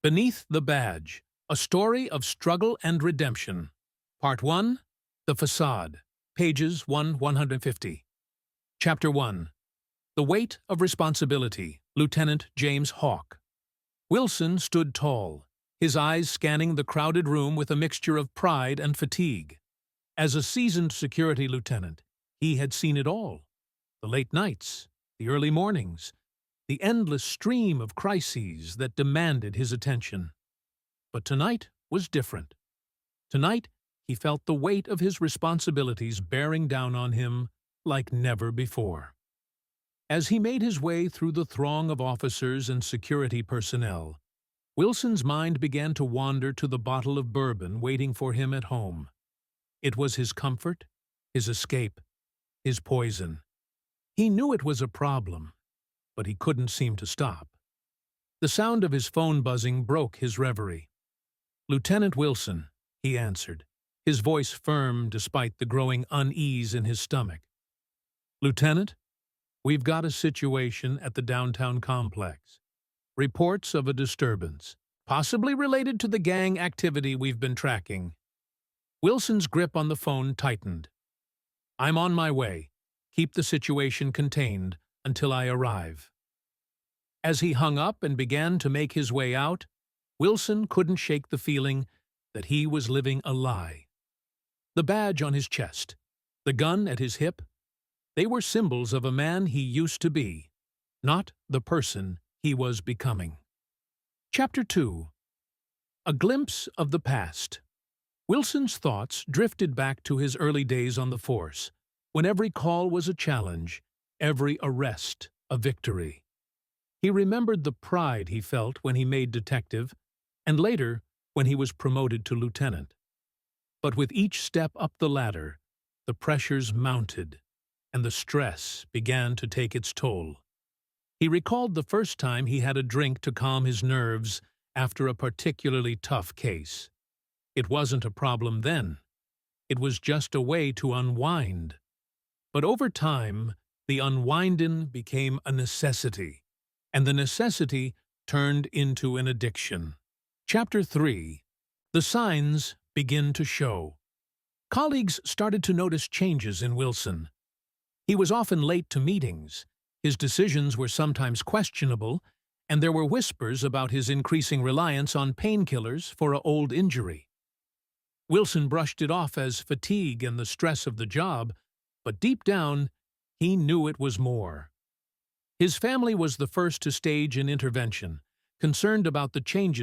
Beneath the Badge, A Story of Struggle and Redemption. Part 1, The Facade, pages 150. Chapter 1, The Weight of Responsibility, Lieutenant James Hawke. Wilson stood tall, his eyes scanning the crowded room with a mixture of pride and fatigue. As a seasoned security lieutenant, he had seen it all. The late nights, the early mornings, the endless stream of crises that demanded his attention. But tonight was different. Tonight, he felt the weight of his responsibilities bearing down on him like never before. As he made his way through the throng of officers and security personnel, Wilson's mind began to wander to the bottle of bourbon waiting for him at home. It was his comfort, his escape, his poison. He knew it was a problem, but he couldn't seem to stop. The sound of his phone buzzing broke his reverie. "Lieutenant Wilson," he answered, his voice firm despite the growing unease in his stomach. "Lieutenant, we've got a situation at the downtown complex. Reports of a disturbance, possibly related to the gang activity we've been tracking." Wilson's grip on the phone tightened. "I'm on my way. Keep the situation contained until I arrive." As he hung up and began to make his way out, Wilson couldn't shake the feeling that he was living a lie. The badge on his chest, the gun at his hip, they were symbols of a man he used to be, not the person he was becoming. Chapter 2, A Glimpse of the Past. Wilson's thoughts drifted back to his early days on the force, when every call was a challenge, every arrest a victory. He remembered the pride he felt when he made detective, and later when he was promoted to lieutenant. But with each step up the ladder, the pressures mounted, and the stress began to take its toll. He recalled the first time he had a drink to calm his nerves after a particularly tough case. It wasn't a problem then. It was just a way to unwind. But over time, the unwinding became a necessity, and the necessity turned into an addiction. Chapter 3, The Signs Begin to Show. Colleagues started to notice changes in Wilson. He was often late to meetings, his decisions were sometimes questionable, and there were whispers about his increasing reliance on painkillers for an old injury. Wilson brushed it off as fatigue and the stress of the job, but deep down, he knew it was more. His family was the first to stage an intervention, concerned about the changes